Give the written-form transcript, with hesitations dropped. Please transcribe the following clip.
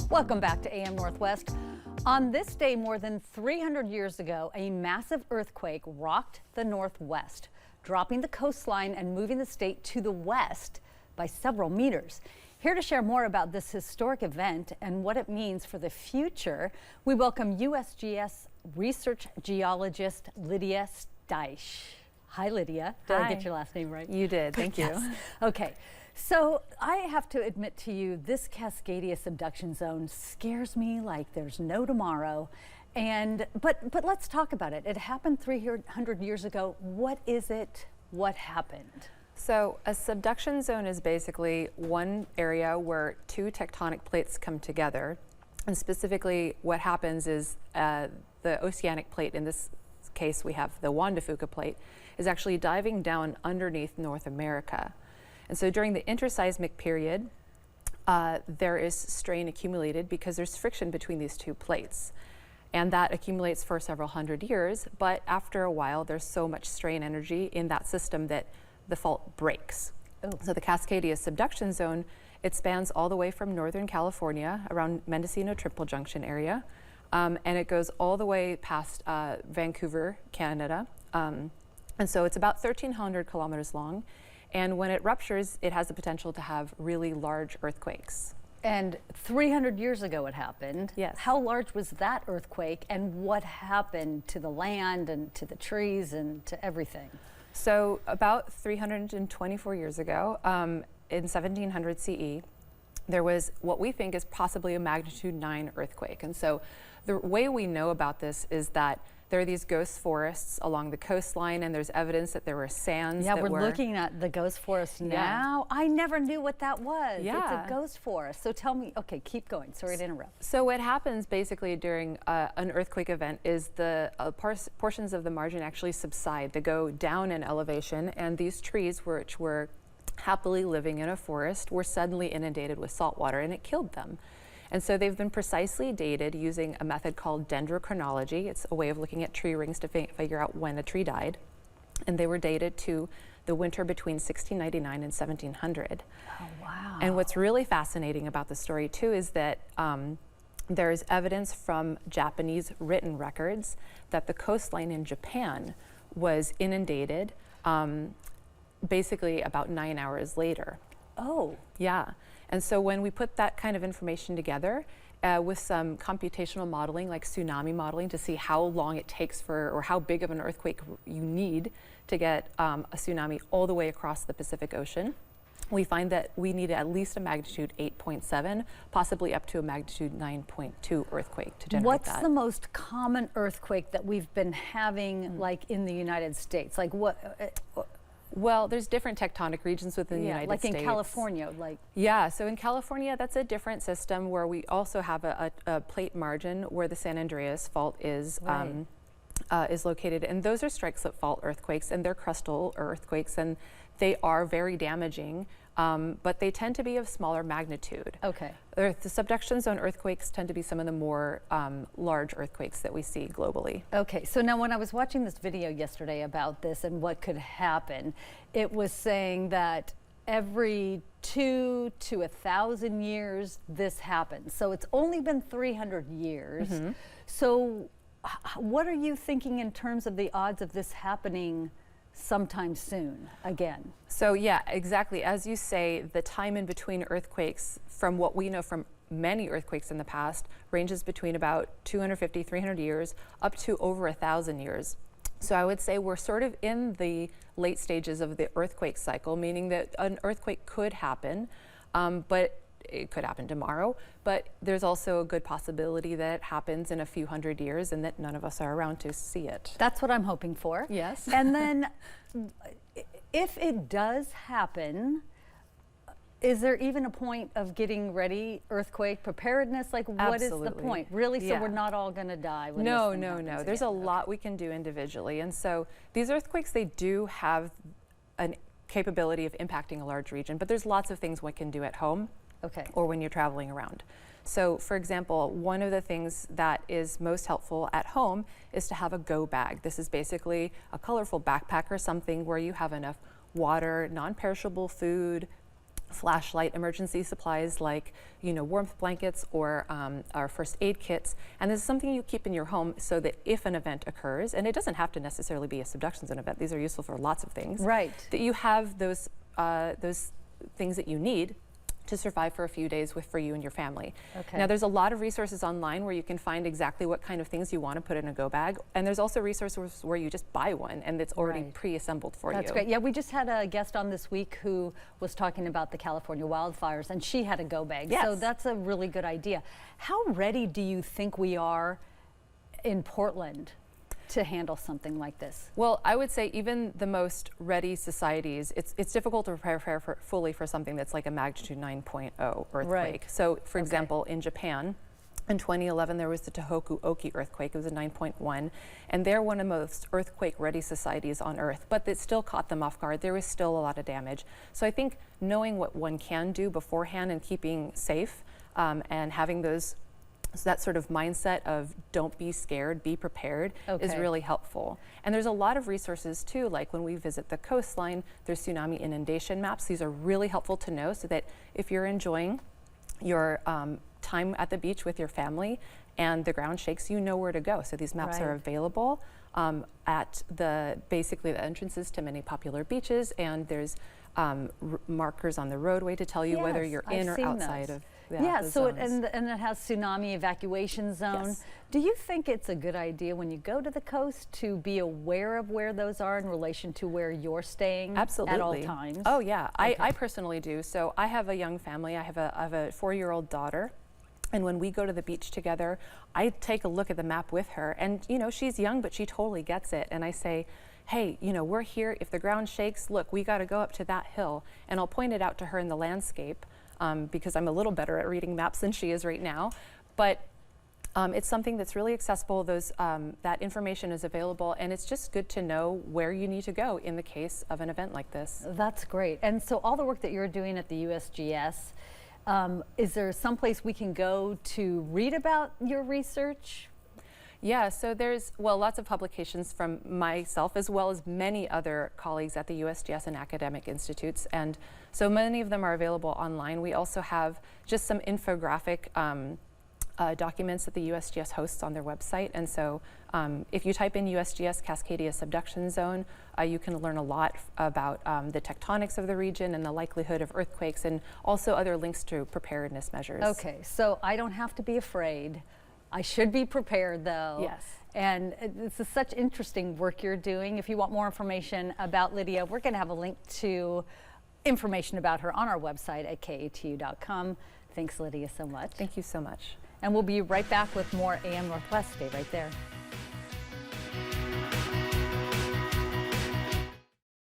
Welcome back to AM Northwest. On this day more than 300 years ago, a massive earthquake rocked the Northwest, dropping the coastline and moving the state to the west by several meters. Here to share more about this historic event and what it means for the future, we welcome USGS research geologist Lydia Staisch. Hi, Lydia. Did I get your last name right? You did. Thank you. Yes. Okay. So I have to admit to you, this Cascadia subduction zone scares me like there's no tomorrow. But let's talk about it. It happened 300 years ago. What is it? What happened? So a subduction zone is basically one area where two tectonic plates come together. And specifically what happens is the oceanic plate, in this case we have the Juan de Fuca plate, is actually diving down underneath North America. And so during the interseismic period, there is strain accumulated because there's friction between these two plates. And that accumulates for several hundred years, but after a while, there's so much strain energy in that system that the fault breaks. Oh. So the Cascadia subduction zone, it spans all the way from Northern California, around Mendocino Triple Junction area, and it goes all the way past Vancouver, Canada. And so it's about 1,300 kilometers long. And when it ruptures, it has the potential to have really large earthquakes. And 300 years ago it happened. Yes. How large was that earthquake, and what happened to the land and to the trees and to everything? So about 324 years ago, in 1700 CE, there was what we think is possibly a magnitude 9 earthquake. And so the way we know about this is that there are these ghost forests along the coastline, and there's evidence that there were sands. Yeah, we're looking at the ghost forest now. I never knew what that was. Yeah. It's a ghost forest. So tell me, okay, keep going. Sorry to interrupt. So what happens basically during an earthquake event is the portions of the margin actually subside. They go down in elevation, and these trees, which were happily living in a forest, were suddenly inundated with salt water, and it killed them. And so they've been precisely dated using a method called dendrochronology. It's a way of looking at tree rings to figure out when a tree died. And they were dated to the winter between 1699 and 1700. Oh, wow. And what's really fascinating about the story, too, is that there is evidence from Japanese written records that the coastline in Japan was inundated basically about 9 hours later. Oh. Yeah. And so when we put that kind of information together with some computational modeling, like tsunami modeling, to see how long it takes for, or how big of an earthquake you need to get a tsunami all the way across the Pacific Ocean, we find that we need at least a magnitude 8.7, possibly up to a magnitude 9.2 earthquake to generate that. What's the most common earthquake that we've been having, like in the United States? Like what? Well, there's different tectonic regions within the United States. Like in California, like. Yeah, so in California, that's a different system where we also have a plate margin where the San Andreas fault is located. And those are strike slip fault earthquakes, and they're crustal earthquakes, and they are very damaging, but they tend to be of smaller magnitude. Okay. The subduction zone earthquakes tend to be some of the more large earthquakes that we see globally. Okay, so now when I was watching this video yesterday about this and what could happen, it was saying that every 2 to 1,000 years this happens. So it's only been 300 years. Mm-hmm. So what are you thinking in terms of the odds of this happening sometime soon again? So yeah, exactly. As you say, the time in between earthquakes, from what we know from many earthquakes in the past, ranges between about 250, 300 years up to over 1,000 years. So I would say we're sort of in the late stages of the earthquake cycle, meaning that an earthquake could happen, but it could happen tomorrow, but there's also a good possibility that it happens in a few hundred years and that none of us are around to see it. That's what I'm hoping for. Yes. And then if it does happen, is there even a point of getting ready, earthquake preparedness? Like, what Absolutely. is the point? Really? So Yeah. we're not all going to die when No, this thing no, happens no. again. There's a lot we can do individually. And so these earthquakes, they do have a capability of impacting a large region, but there's lots of things one can do at home. Okay. Or when you're traveling around. So for example, one of the things that is most helpful at home is to have a go bag. This is basically a colorful backpack or something where you have enough water, non-perishable food, flashlight, emergency supplies like, warmth blankets or our first aid kits. And this is something you keep in your home so that if an event occurs, and it doesn't have to necessarily be a subduction zone event, these are useful for lots of things. Right. That you have those things that you need to survive for a few days for you and your family. Okay. Now there's a lot of resources online where you can find exactly what kind of things you want to put in a go bag, and there's also resources where you just buy one and it's already pre-assembled for you. That's great. Yeah, we just had a guest on this week who was talking about the California wildfires, and she had a go bag. Yes. So that's a really good idea. How ready do you think we are in Portland to handle something like this? Well, I would say even the most ready societies, it's difficult to prepare fully for something that's like a magnitude 9.0 earthquake. Right. So, for example, in Japan, in 2011, there was the Tohoku Oki earthquake. It was a 9.1, and they're one of the most earthquake-ready societies on Earth, but it still caught them off guard. There was still a lot of damage. So I think knowing what one can do beforehand and keeping safe and having that sort of mindset of don't be scared, be prepared is really helpful. And there's a lot of resources too, like when we visit the coastline, there's tsunami inundation maps. These are really helpful to know so that if you're enjoying your time at the beach with your family and the ground shakes, you know where to go. So these maps are available at basically the entrances to many popular beaches, and there's markers on the roadway to tell you whether you're in or outside of so and it has tsunami evacuation zone. Yes. Do you think it's a good idea when you go to the coast to be aware of where those are in relation to where you're staying Absolutely. at all times? Oh yeah, I personally do. So I have a young family. I have a 4-year-old daughter. And when we go to the beach together, I take a look at the map with her. And she's young, but she totally gets it. And I say, hey, we're here. If the ground shakes, look, we got to go up to that hill. And I'll point it out to her in the landscape because I'm a little better at reading maps than she is right now. But it's something that's really accessible. That information is available, and it's just good to know where you need to go in the case of an event like this. That's great. And so all the work that you're doing at the USGS, is there someplace we can go to read about your research? Yeah, so there's, lots of publications from myself as well as many other colleagues at the USGS and academic institutes, and so many of them are available online. We also have just some infographic documents that the USGS hosts on their website, and so if you type in USGS Cascadia subduction zone, you can learn a lot about the tectonics of the region and the likelihood of earthquakes, and also other links to preparedness measures. Okay, so I don't have to be afraid. I should be prepared though. Yes. And this is such interesting work you're doing. If you want more information about Lydia, we're going to have a link to information about her on our website at katu.com. Thanks, Lydia, so much. Thank you so much. And we'll be right back with more AM Northwest. Stay right there.